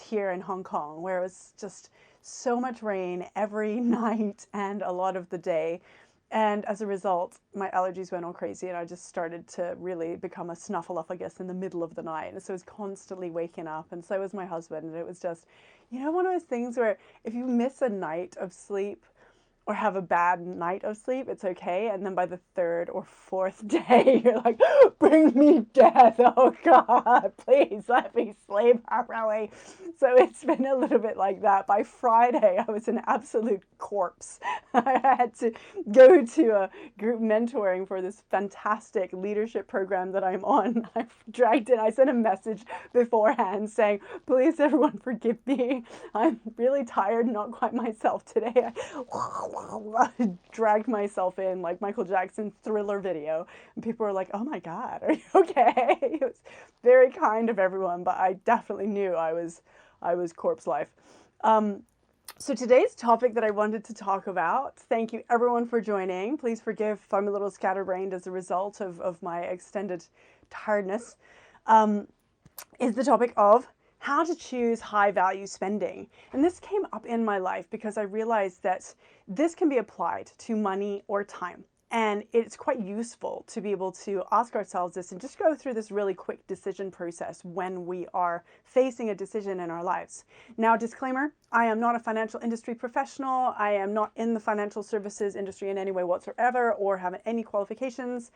here in Hong Kong, where it was just so much rain every night and a lot of the day. And as a result, my allergies went all crazy, and I just started to really become a snuffleupagus in the middle of the night. And so I was constantly waking up, and so was my husband. And it was just, one of those things where if you miss a night of sleep, or have a bad night of sleep, it's okay. And then by the third or fourth day, you're like, bring me death. Oh God, please let me sleep properly. So it's been a little bit like that. By Friday, I was an absolute corpse. I had to go to a group mentoring for this fantastic leadership program that I'm on. I dragged it. I sent a message beforehand saying, please everyone forgive me. I'm really tired, not quite myself today. I dragged myself in like Michael Jackson's Thriller video, and people were like, oh my God, are you okay? It was very kind of everyone, but I definitely knew I was corpse life. So today's topic that I wanted to talk about, thank you everyone for joining. Please forgive if I'm a little scatterbrained as a result of my extended tiredness, is the topic of how to choose high value spending. And this came up in my life because I realized that this can be applied to money or time. And it's quite useful to be able to ask ourselves this and just go through this really quick decision process when we are facing a decision in our lives. Now, disclaimer, I am not a financial industry professional. I am not in the financial services industry in any way whatsoever or have any qualifications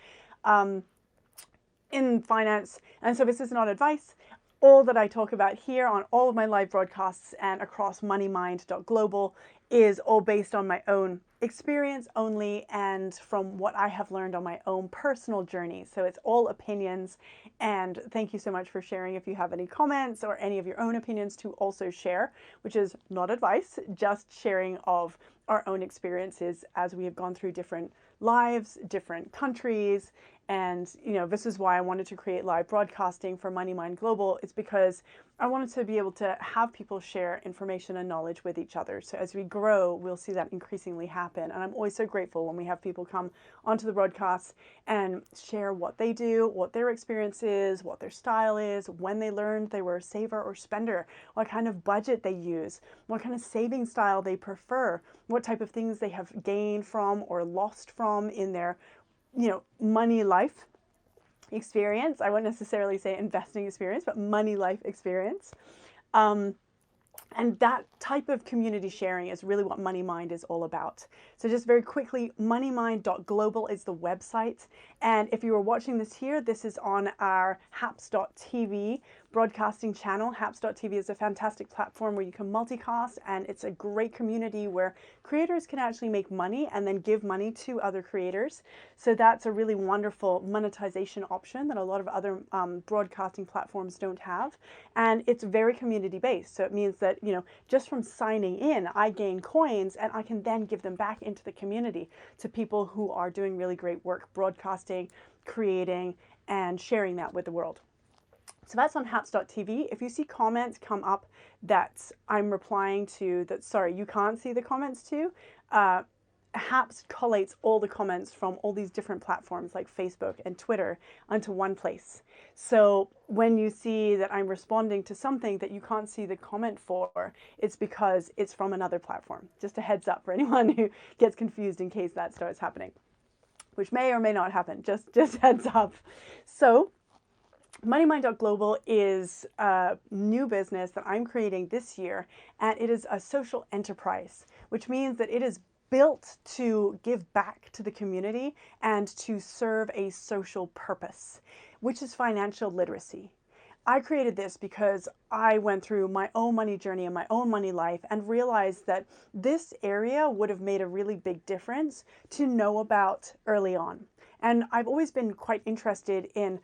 in finance. And so this is not advice. All that I talk about here on all of my live broadcasts and across moneymind.global is all based on my own experience only and from what I have learned on my own personal journey. So it's all opinions. And thank you so much for sharing. If you have any comments or any of your own opinions to also share, which is not advice, just sharing of our own experiences as we have gone through different lives, different countries. And, this is why I wanted to create live broadcasting for Money Mind Global. It's because I wanted to be able to have people share information and knowledge with each other. So as we grow, we'll see that increasingly happen. And I'm always so grateful when we have people come onto the broadcast and share what they do, what their experience is, what their style is, when they learned they were a saver or spender, what kind of budget they use, what kind of saving style they prefer, what type of things they have gained from or lost from in their money life experience. I won't necessarily say investing experience, but money life experience. And that type of community sharing is really what Money Mind is all about. So just very quickly, moneymind.global is the website. And if you are watching this here, this is on our haps.tv broadcasting channel. Haps.tv is a fantastic platform where you can multicast, and it's a great community where creators can actually make money and then give money to other creators. So that's a really wonderful monetization option that a lot of other broadcasting platforms don't have. And it's very community based. So it means that, just from signing in, I gain coins and I can then give them back into the community to people who are doing really great work broadcasting, creating, and sharing that with the world. So that's on haps.tv. If you see comments come up that I'm replying to that, sorry, you can't see the comments to, Haps collates all the comments from all these different platforms like Facebook and Twitter onto one place. So when you see that I'm responding to something that you can't see the comment for, it's because it's from another platform. Just a heads up for anyone who gets confused in case that starts happening, which may or may not happen. Just heads up. So MoneyMind.global is a new business that I'm creating this year, and it is a social enterprise, which means that it is built to give back to the community and to serve a social purpose, which is financial literacy. I created this because I went through my own money journey and my own money life and realized that this area would have made a really big difference to know about early on. And I've always been quite interested in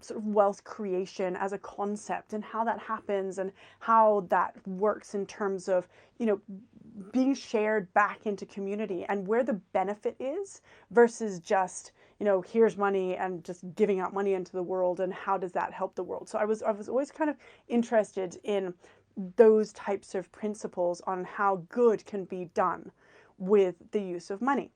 sort of wealth creation as a concept and how that happens and how that works in terms of, being shared back into community and where the benefit is versus just, here's money and just giving out money into the world and how does that help the world. So I was always kind of interested in those types of principles on how good can be done with the use of money.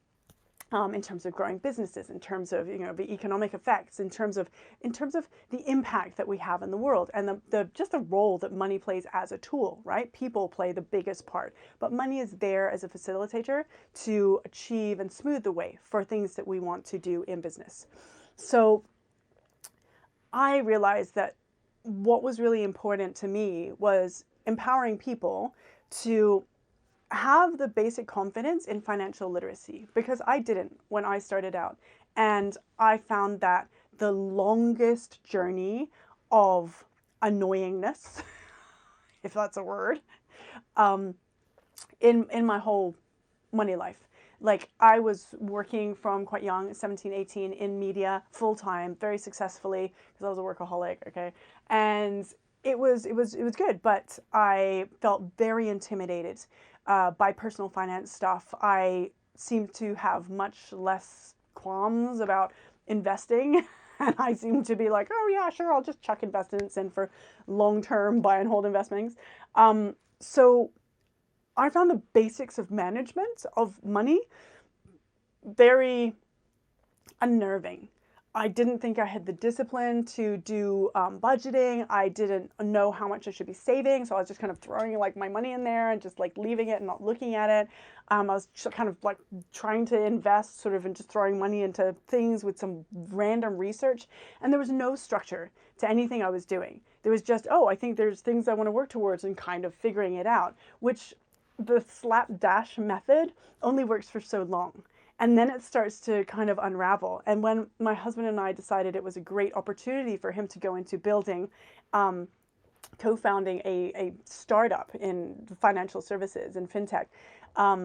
in terms of growing businesses, in terms of the economic effects, in terms of the impact that we have in the world, and the just the role that money plays as a tool, right? People play the biggest part, but money is there as a facilitator to achieve and smooth the way for things that we want to do in business. So I realized that what was really important to me was empowering people to have the basic confidence in financial literacy, because I didn't when I started out. And I found that the longest journey of annoyingness, if that's a word, in my whole money life. Like, I was working from quite young, 17, 18, in media full time, very successfully, because I was a workaholic, okay? And it was good, but I felt very intimidated by personal finance stuff. I seemed to have much less qualms about investing. And I seemed to be like, oh yeah, sure, I'll just chuck investments in for long-term buy and hold investments. So I found the basics of management of money very unnerving. I didn't think I had the discipline to do budgeting. I didn't know how much I should be saving, so I was just kind of throwing like my money in there and just like leaving it and not looking at it. I was kind of like trying to invest sort of and just throwing money into things with some random research, and there was no structure to anything I was doing. There was just, oh, I think there's things I want to work towards, and kind of figuring it out, which the slapdash method only works for so long. And then it starts to kind of unravel. And when my husband and I decided it was a great opportunity for him to go into building, co-founding a startup in financial services and fintech,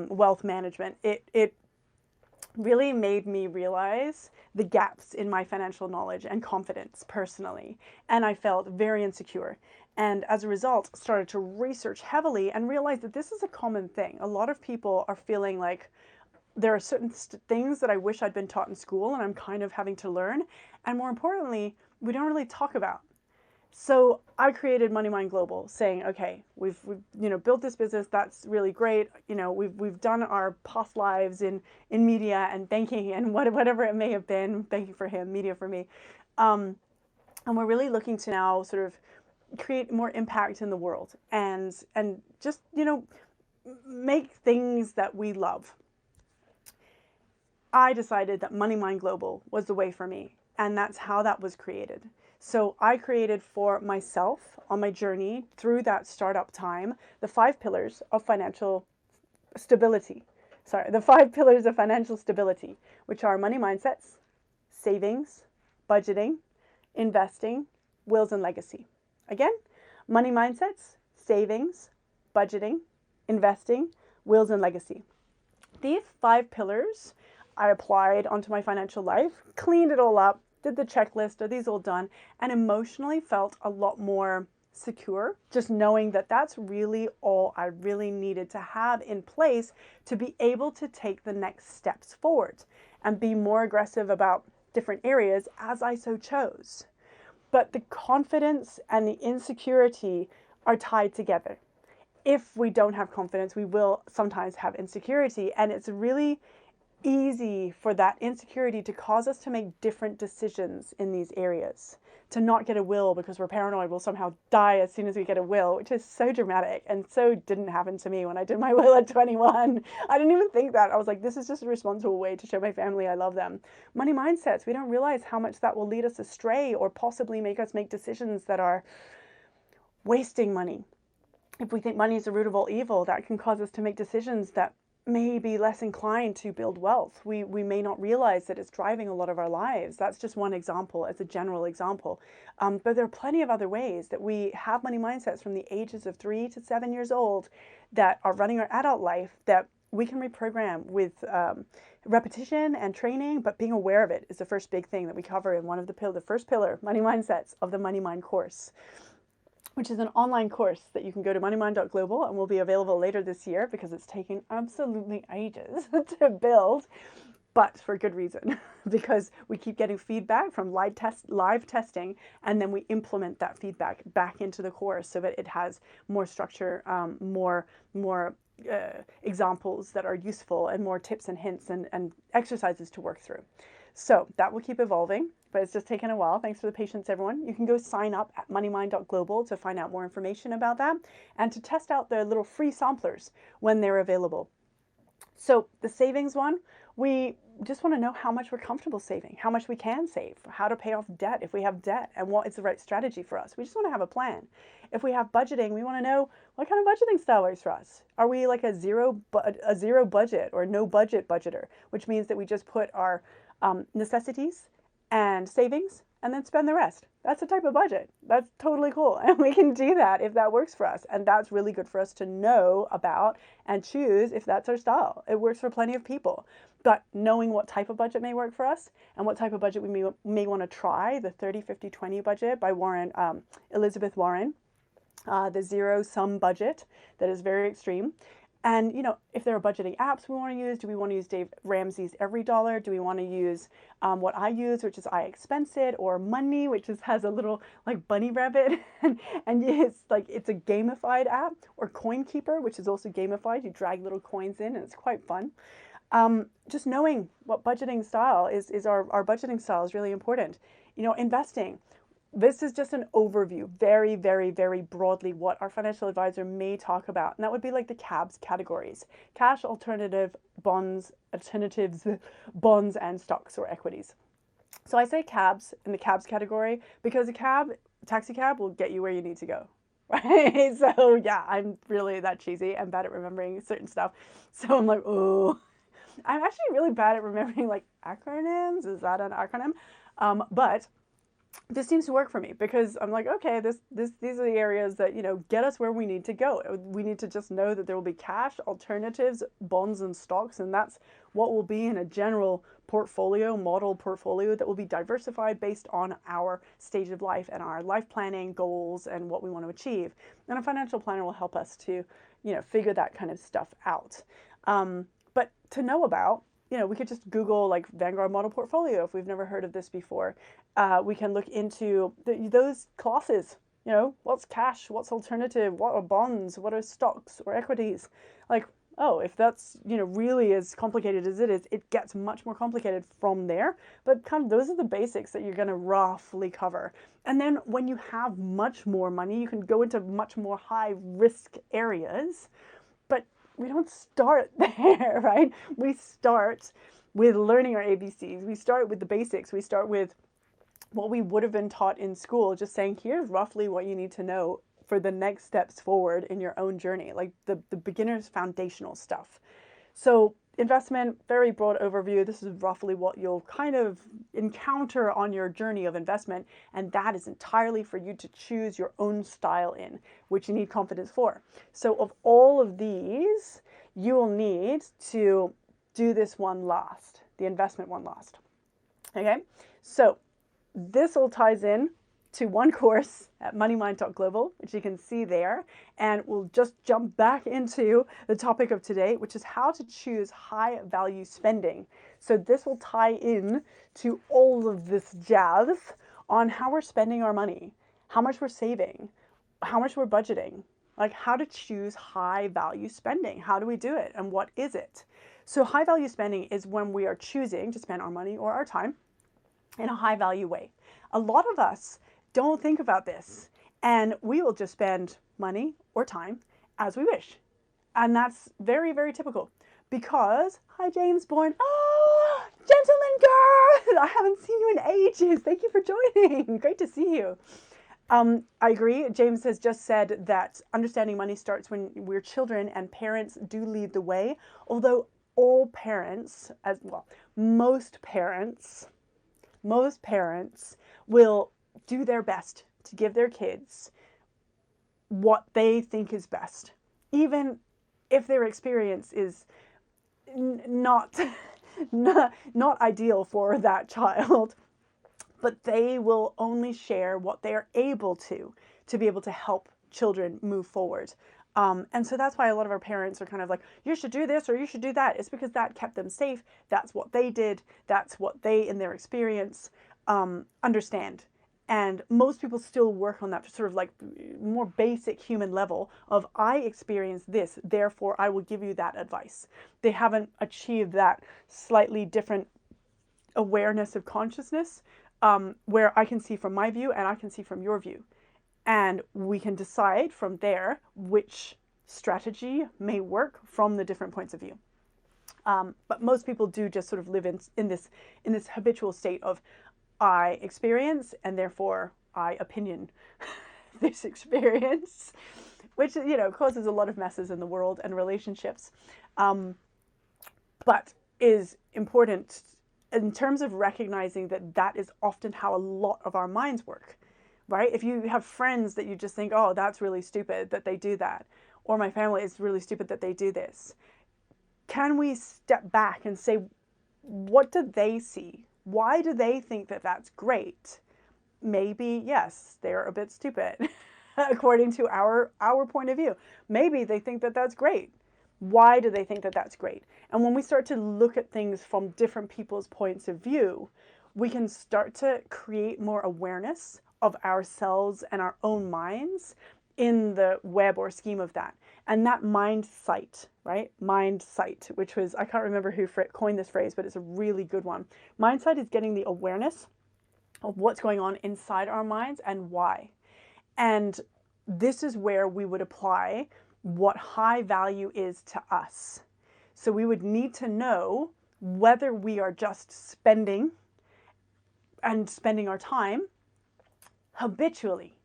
wealth management, it really made me realize the gaps in my financial knowledge and confidence personally. And I felt very insecure. And as a result, started to research heavily and realized that this is a common thing. A lot of people are feeling like, there are certain things that I wish I'd been taught in school and I'm kind of having to learn. And more importantly, we don't really talk about. So I created Money Mind Global, saying, okay, we've built this business. That's really great. We've done our past lives in media and banking and whatever it may have been, banking for him, media for me. And we're really looking to now sort of create more impact in the world and just, make things that we love. I decided that Money Mind Global was the way for me, and that's how that was created. So I created for myself on my journey through that startup time the 5 pillars of financial stability. The 5 pillars of financial stability, which are money mindsets, savings, budgeting, investing, wills, and legacy. Again, money mindsets, savings, budgeting, investing, wills, and legacy. These 5 pillars I applied onto my financial life, cleaned it all up, did the checklist, are these all done, and emotionally felt a lot more secure, just knowing that that's really all I really needed to have in place to be able to take the next steps forward and be more aggressive about different areas as I so chose. But the confidence and the insecurity are tied together. If we don't have confidence, we will sometimes have insecurity, and it's really easy for that insecurity to cause us to make different decisions in these areas. To not get a will because we're paranoid we'll somehow die as soon as we get a will, which is so dramatic and so didn't happen to me when I did my will at 21. I didn't even think that. I was like, this is just a responsible way to show my family I love them. Money mindsets, we don't realize how much that will lead us astray or possibly make us make decisions that are wasting money. If we think money is the root of all evil, that can cause us to make decisions that may be less inclined to build wealth. We may not realize that it's driving a lot of our lives. That's just one example, as a general example. But there are plenty of other ways that we have money mindsets from the ages of 3 to 7 years old that are running our adult life that we can reprogram with repetition and training, but being aware of it is the first big thing that we cover in one of the first pillar, money mindsets, of the Money Mind course, which is an online course that you can go to moneymind.global and will be available later this year because it's taken absolutely ages to build, but for good reason, because we keep getting feedback from live testing, and then we implement that feedback back into the course so that it has more structure, more examples that are useful and more tips and hints and exercises to work through. So that will keep evolving, but it's just taken a while. Thanks for the patience, everyone. You can go sign up at moneymind.global to find out more information about that and to test out the little free samplers when they're available. So the savings one, we just want to know how much we're comfortable saving, how much we can save, how to pay off debt if we have debt, and what is the right strategy for us. We just want to have a plan. If we have budgeting, we want to know what kind of budgeting style works for us. Are we like a zero budget or no budget budgeter, which means that we just put our necessities and savings and then spend the rest? That's a type of budget. That's totally cool. And we can do that if that works for us. And that's really good for us to know about and choose if that's our style. It works for plenty of people. But knowing what type of budget may work for us and what type of budget we may want to try, the 30-50-20 budget by Elizabeth Warren, the zero-sum budget that is very extreme. And, if there are budgeting apps we want to use, do we want to use Dave Ramsey's Every Dollar? Do we want to use what I use, which is iExpense or Money, which has a little like bunny rabbit, and it's a gamified app, or CoinKeeper, which is also gamified. You drag little coins in, and it's quite fun. Just knowing what budgeting style is our budgeting style is really important. Investing. This is just an overview, very, very, very broadly, what our financial advisor may talk about. And that would be like the CABS categories: cash, alternatives, bonds, and stocks or equities. So I say CABS in the CABS category because taxi cab will get you where you need to go. Right? So yeah, I'm really that cheesy. I'm bad at remembering certain stuff. So I'm like, oh, I'm actually really bad at remembering like acronyms. Is that an acronym? But this seems to work for me because I'm like, okay, these are the areas that, get us where we need to go. We need to just know that there will be cash, alternatives, bonds, and stocks, and that's what will be in a general model portfolio that will be diversified based on our stage of life and our life planning goals and what we want to achieve. And a financial planner will help us to, figure that kind of stuff out. But to know about, we could just Google like Vanguard model portfolio if we've never heard of this before. We can look into those classes. What's cash? What's alternative? What are bonds? What are stocks or equities? Like, oh, if that's, really as complicated as it is, it gets much more complicated from there. But kind of those are the basics that you're going to roughly cover. And then when you have much more money, you can go into much more high risk areas. But we don't start there, right? We start with learning our ABCs. We start with the basics. We start with what we would have been taught in school, just saying, here's roughly what you need to know for the next steps forward in your own journey, like the beginner's foundational stuff. So investment, very broad overview. This is roughly what you'll kind of encounter on your journey of investment, and that is entirely for you to choose your own style in, which you need confidence for. So of all of these, you will need to do this one last, the investment one last. Okay, so this all ties in to one course at moneymind.global, which you can see there. And we'll just jump back into the topic of today, which is how to choose high value spending. So this will tie in to all of this jazz on how we're spending our money, how much we're saving, how much we're budgeting, like how to choose high value spending. How do we do it? And what is it? So high value spending is when we are choosing to spend our money or our time in a high value way. A lot of us don't think about this, and we will just spend money or time as we wish. And that's very, very typical because, hi James Bourne, oh, gentleman girl, I haven't seen you in ages. Thank you for joining. Great to see you. I agree. James has just said that understanding money starts when we're children, and parents do lead the way. Although all parents, as well, most parents will do their best to give their kids what they think is best, even if their experience is not ideal for that child. But they will only share what they are able to be able to help children move forward. And so that's why a lot of our parents are kind of like, you should do this or you should do that. It's because that kept them safe. That's what they did. That's what they, in their experience, understand. And most people still work on that sort of like more basic human level of I experience this, therefore I will give you that advice. They haven't achieved that slightly different awareness of consciousness, where I can see from my view and I can see from your view. And we can decide from there which strategy may work from the different points of view. But most people do just sort of live in this habitual state of I experience and therefore I opinion this experience, which causes a lot of messes in the world and relationships, but is important in terms of recognizing that that is often how a lot of our minds work, right? If you have friends that you just think, oh, that's really stupid that they do that, or my family is really stupid that they do this, can we step back and say, what do they see? Why do they think that that's great? Maybe, yes, they're a bit stupid according to our point of view. Maybe they think that that's great. Why do they think that that's great? And when we start to look at things from different people's points of view, we can start to create more awareness of ourselves and our own minds in the web or scheme of that. And that mind sight, right? Mind sight, which was, I can't remember who coined this phrase, but it's a really good one. Mind sight is getting the awareness of what's going on inside our minds and why. And this is where we would apply what high value is to us. So we would need to know whether we are just spending our time habitually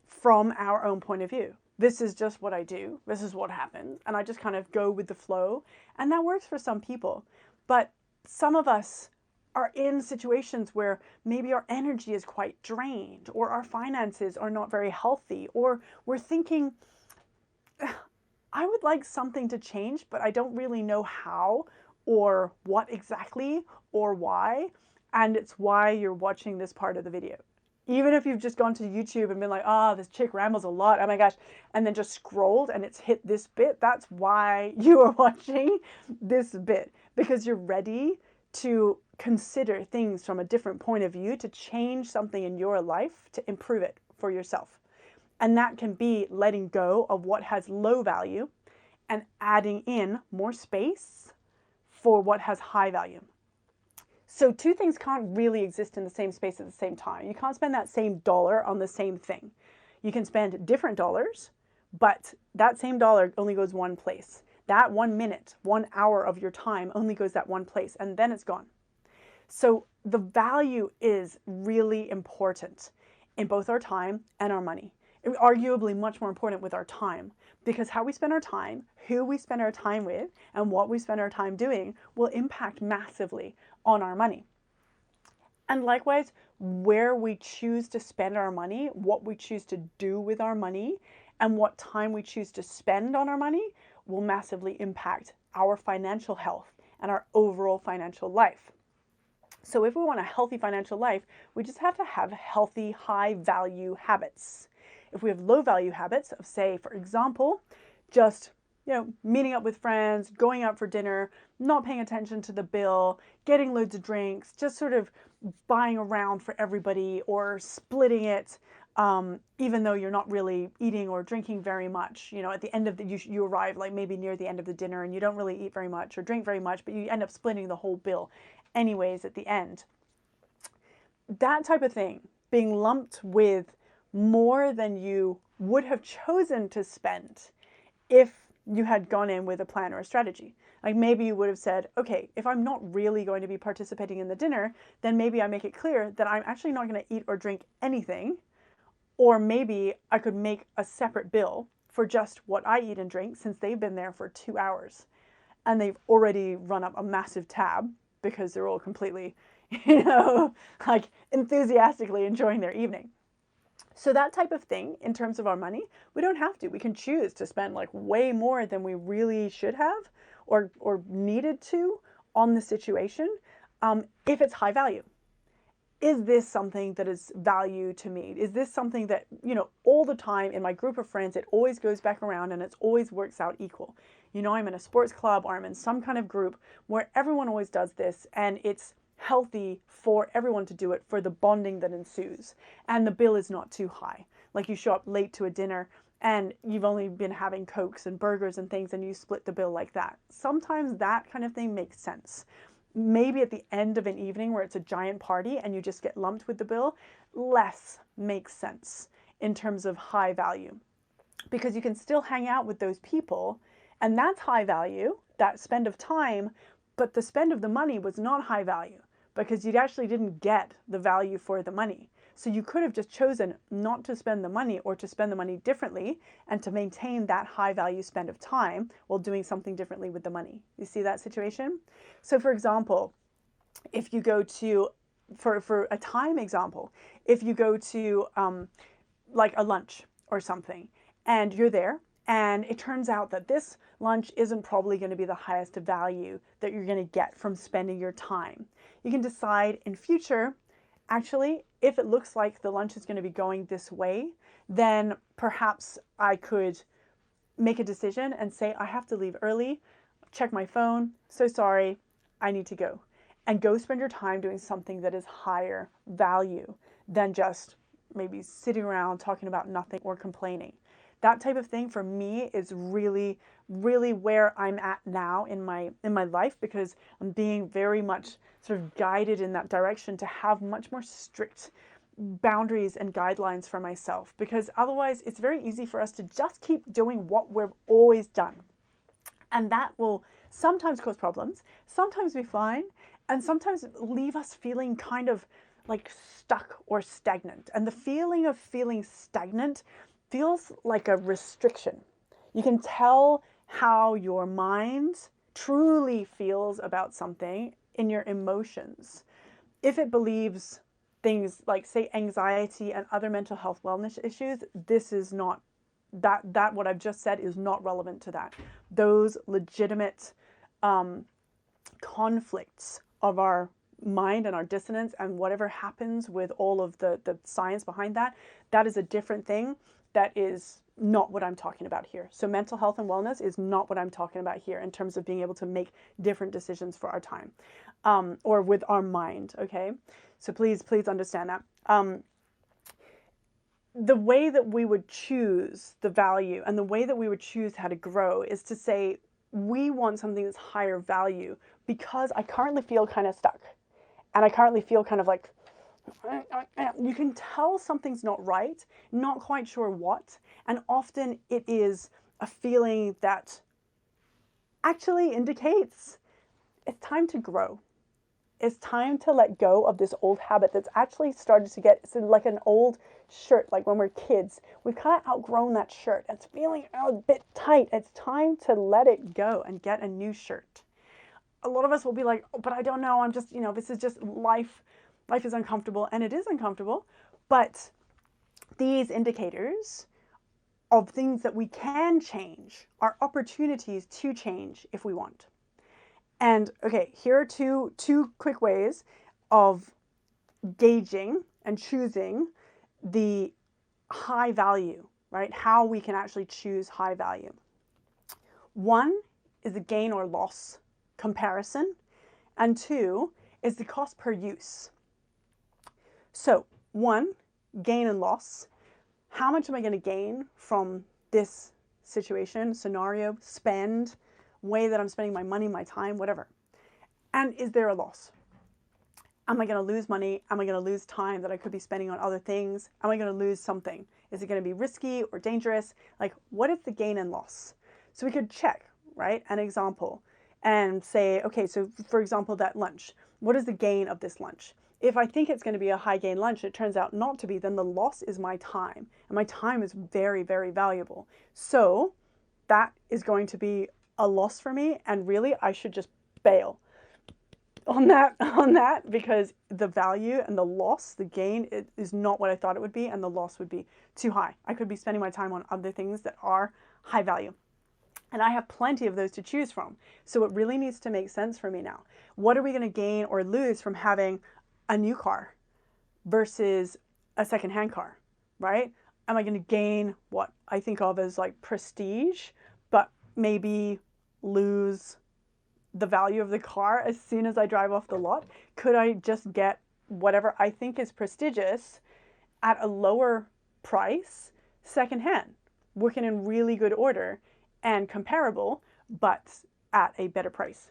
from our own point of view. This is just what I do. This is what happens. And I just kind of go with the flow. And that works for some people. But some of us are in situations where maybe our energy is quite drained, or our finances are not very healthy, or we're thinking, I would like something to change, but I don't really know how or what exactly or why. And it's why you're watching this part of the video. Even if you've just gone to YouTube and been like, oh, this chick rambles a lot, oh my gosh, and then just scrolled and it's hit this bit, that's why you are watching this bit, because you're ready to consider things from a different point of view, to change something in your life, to improve it for yourself. And that can be letting go of what has low value and adding in more space for what has high value. So two things can't really exist in the same space at the same time. You can't spend that same dollar on the same thing. You can spend different dollars, but that same dollar only goes one place. That 1 minute, 1 hour of your time only goes that one place, and then it's gone. So the value is really important in both our time and our money. Arguably much more important with our time, because how we spend our time, who we spend our time with, and what we spend our time doing will impact massively on our money. And likewise, where we choose to spend our money, what we choose to do with our money, and what time we choose to spend on our money will massively impact our financial health and our overall financial life. So if we want a healthy financial life, we just have to have healthy, high value habits. If we have low value habits of, say, for example, just meeting up with friends, going out for dinner, not paying attention to the bill, getting loads of drinks, just sort of buying around for everybody, or splitting it, even though you're not really eating or drinking very much. At the end of you arrive like maybe near the end of the dinner and you don't really eat very much or drink very much, but you end up splitting the whole bill anyways at the end. That type of thing, being lumped with more than you would have chosen to spend if you had gone in with a plan or a strategy. Like maybe you would have said, okay, if I'm not really going to be participating in the dinner, then maybe I make it clear that I'm actually not going to eat or drink anything. Or maybe I could make a separate bill for just what I eat and drink, since they've been there for 2 hours and they've already run up a massive tab because they're all completely, like enthusiastically enjoying their evening. So that type of thing, in terms of our money, we don't have to. We can choose to spend like way more than we really should have or needed to on the situation, if it's high value. Is this something that is value to me? Is this something that, all the time in my group of friends, it always goes back around and it always works out equal? I'm in a sports club or I'm in some kind of group where everyone always does this, and it's healthy for everyone to do it for the bonding that ensues. And the bill is not too high. Like you show up late to a dinner and you've only been having Cokes and burgers and things and you split the bill like that. Sometimes that kind of thing makes sense. Maybe at the end of an evening where it's a giant party and you just get lumped with the bill, less makes sense in terms of high value. Because you can still hang out with those people, and that's high value, that spend of time, but the spend of the money was not high value because you actually didn't get the value for the money. So you could have just chosen not to spend the money or to spend the money differently and to maintain that high value spend of time while doing something differently with the money. You see that situation? So for example, if you go to, for a time example, if you go to like a lunch or something and you're there and it turns out that this lunch isn't probably going to be the highest value that you're going to get from spending your time. You can decide in future, actually, if it looks like the lunch is going to be going this way, then perhaps I could make a decision and say, I have to leave early, check my phone, so sorry, I need to go. And go spend your time doing something that is higher value than just maybe sitting around talking about nothing or complaining. That type of thing for me is really, really where I'm at now in my life, because I'm being very much sort of guided in that direction to have much more strict boundaries and guidelines for myself, because otherwise it's very easy for us to just keep doing what we've always done. And that will sometimes cause problems, sometimes be fine, and sometimes leave us feeling kind of like stuck or stagnant. And the feeling of feeling stagnant feels like a restriction. You can tell how your mind truly feels about something in your emotions. If it believes things like, say, anxiety and other mental health wellness issues, this is not, that what I've just said is not relevant to that. Those legitimate conflicts of our mind and our dissonance and whatever happens with all of the science behind that, that is a different thing. That is not what I'm talking about here. So mental health and wellness is not what I'm talking about here in terms of being able to make different decisions for our time or with our mind, okay? So please understand that. The way that we would choose the value and the way that we would choose how to grow is to say, we want something that's higher value because I currently feel kind of stuck. And I currently feel kind of like, you can tell something's not right, not quite sure what, and often it is a feeling that actually indicates it's time to grow. It's time to let go of this old habit that's actually started to get, it's like an old shirt, like when we're kids. We've kind of outgrown that shirt. It's feeling a bit tight. It's time to let it go and get a new shirt. A lot of us will be like, oh, but I don't know, I'm just, this is just life. Life is uncomfortable, and it is uncomfortable, but these indicators of things that we can change are opportunities to change if we want. And okay, here are two quick ways of gauging and choosing the high value, right? How we can actually choose high value. One is the gain or loss comparison, and two is the cost per use. So one, gain and loss. How much am I going to gain from this situation, scenario, spend, way that I'm spending my money, my time, whatever? And is there a loss? Am I going to lose money? Am I going to lose time that I could be spending on other things? Am I going to lose something? Is it going to be risky or dangerous? Like, what is the gain and loss? So we could check, right, an example and say, okay, so for example, that lunch, what is the gain of this lunch? If I think it's going to be a high gain lunch, it turns out not to be, then the loss is my time. And my time is very, very valuable. So that is going to be a loss for me. And really, I should just bail on that because the value and the loss, the gain, it is not what I thought it would be. And the loss would be too high. I could be spending my time on other things that are high value. And I have plenty of those to choose from. So it really needs to make sense for me now. What are we going to gain or lose from having a new car versus a secondhand car, right? Am I going to gain what I think of as like prestige, but maybe lose the value of the car as soon as I drive off the lot? Could I just get whatever I think is prestigious at a lower price secondhand, working in really good order and comparable, but at a better price?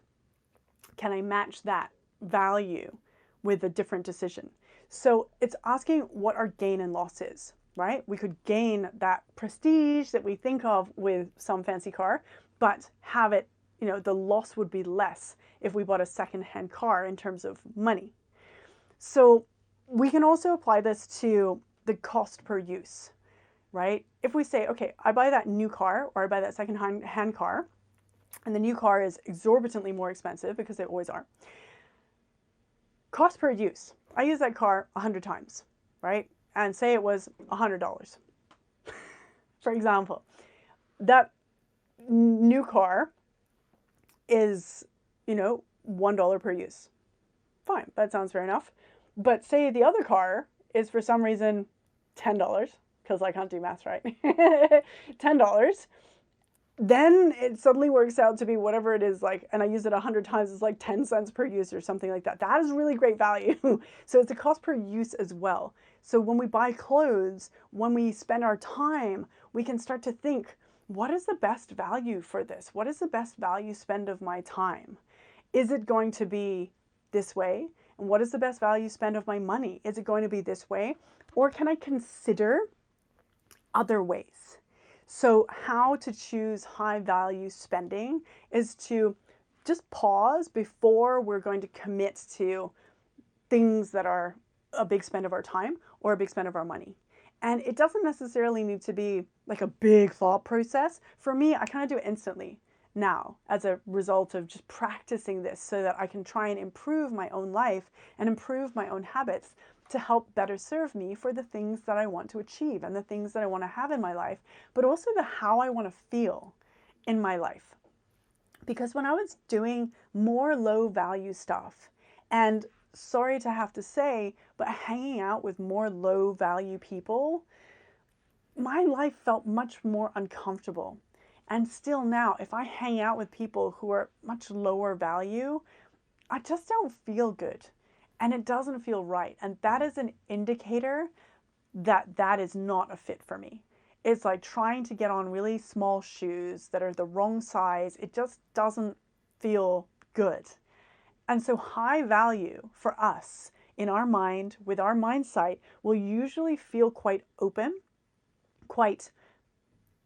Can I match that value with a different decision? So it's asking what our gain and loss is, right? We could gain that prestige that we think of with some fancy car, but have it, the loss would be less if we bought a secondhand car in terms of money. So we can also apply this to the cost per use, right? If we say, okay, I buy that new car or I buy that secondhand car, and the new car is exorbitantly more expensive because they always are. Cost per use. I use that car 100 times, right? And say it was $100. For example, that new car is, $1 per use. Fine, that sounds fair enough. But say the other car is for some reason $10, because I can't do math right. $10. Then it suddenly works out to be whatever it is, like, and I use it 100 times, it's like 10 cents per use or something like that. That is really great value. So it's a cost per use as well. So when we buy clothes, when we spend our time, we can start to think, what is the best value for this? What is the best value spend of my time? Is it going to be this way? And what is the best value spend of my money? Is it going to be this way? Or can I consider other ways? So how to choose high value spending is to just pause before we're going to commit to things that are a big spend of our time or a big spend of our money. And it doesn't necessarily need to be like a big thought process. For me, I kind of do it instantly now as a result of just practicing this so that I can try and improve my own life and improve my own habits to help better serve me for the things that I want to achieve and the things that I want to have in my life, but also the how I want to feel in my life. Because when I was doing more low value stuff, and sorry to have to say, but hanging out with more low value people, my life felt much more uncomfortable. And still now, if I hang out with people who are much lower value, I just don't feel good. And it doesn't feel right. And that is an indicator that that is not a fit for me. It's like trying to get on really small shoes that are the wrong size. It just doesn't feel good. And so high value for us in our mind, with our mind sight, will usually feel quite open, quite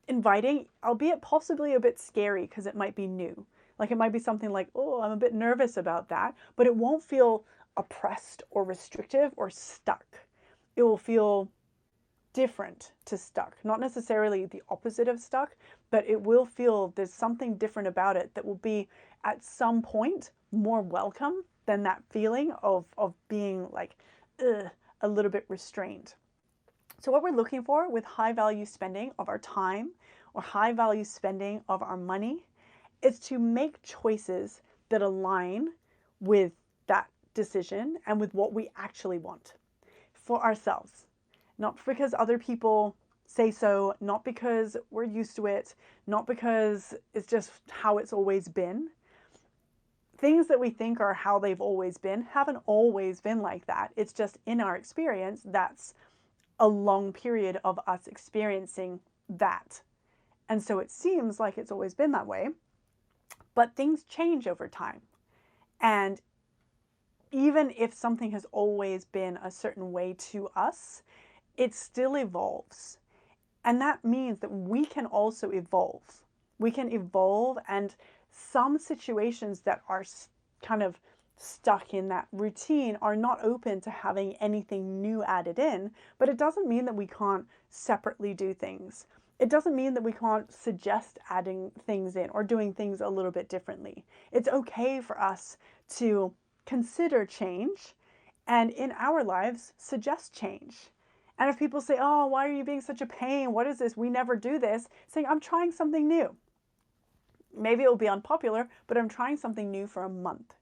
inviting, albeit possibly a bit scary because it might be new. Like it might be something like, oh, I'm a bit nervous about that, but it won't feel oppressed or restrictive or stuck. It will feel different to stuck. Not necessarily the opposite of stuck, but it will feel there's something different about it that will be at some point more welcome than that feeling of being like a little bit restrained. So what we're looking for with high value spending of our time or high value spending of our money is to make choices that align with that decision and with what we actually want for ourselves. Not because other people say so, not because we're used to it, not because it's just how it's always been. Things that we think are how they've always been haven't always been like that. It's just in our experience, that's a long period of us experiencing that. And so it seems like it's always been that way, but things change over time. And even if something has always been a certain way to us, it still evolves. And that means that we can also evolve. We can evolve, and some situations that are kind of stuck in that routine are not open to having anything new added in, but it doesn't mean that we can't separately do things. It doesn't mean that we can't suggest adding things in or doing things a little bit differently. It's okay for us to consider change and in our lives suggest change. And if people say, oh, why are you being such a pain? What is this? We never do this. Saying, I'm trying something new. Maybe it will be unpopular, but I'm trying something new for a month.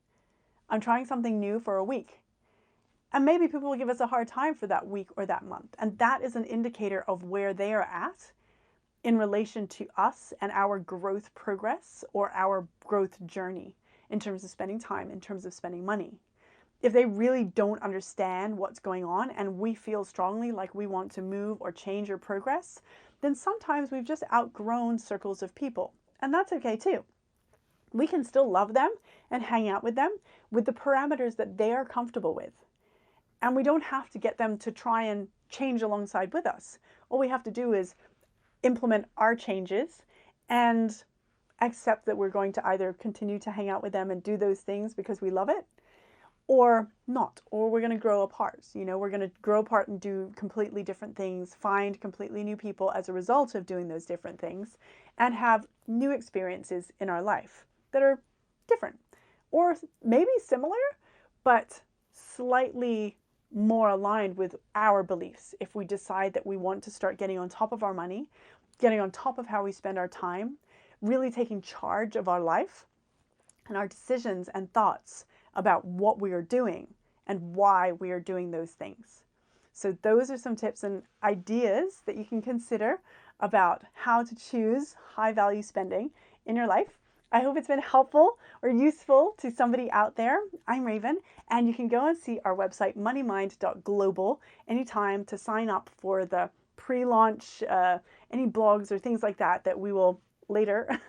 I'm trying something new for a week. And maybe people will give us a hard time for that week or that month. And that is an indicator of where they are at in relation to us and our growth progress or our growth journey in terms of spending time, in terms of spending money. If they really don't understand what's going on and we feel strongly like we want to move or change or progress, then sometimes we've just outgrown circles of people. And that's okay too. We can still love them and hang out with them with the parameters that they are comfortable with. And we don't have to get them to try and change alongside with us. All we have to do is implement our changes and accept that we're going to either continue to hang out with them and do those things because we love it, or not, or we're going to grow apart. We're going to grow apart and do completely different things, find completely new people as a result of doing those different things, and have new experiences in our life that are different, or maybe similar, but slightly more aligned with our beliefs. If we decide that we want to start getting on top of our money, getting on top of how we spend our time, really taking charge of our life and our decisions and thoughts about what we are doing and why we are doing those things. So those are some tips and ideas that you can consider about how to choose high value spending in your life. I hope it's been helpful or useful to somebody out there. I'm Raven, and you can go and see our website, moneymind.global, anytime to sign up for the pre-launch, any blogs or things like that that we will later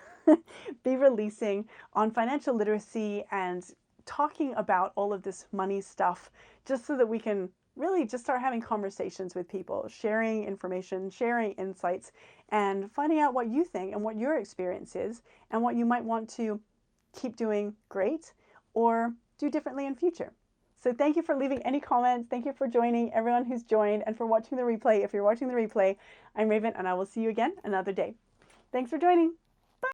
be releasing on financial literacy and talking about all of this money stuff, just so that we can really just start having conversations with people, sharing information, sharing insights, and finding out what you think and what your experience is and what you might want to keep doing great or do differently in future. So thank you for leaving any comments. Thank you for joining, everyone who's joined, and for watching the replay. If you're watching the replay, I'm Raven, and I will see you again another day. Thanks for joining.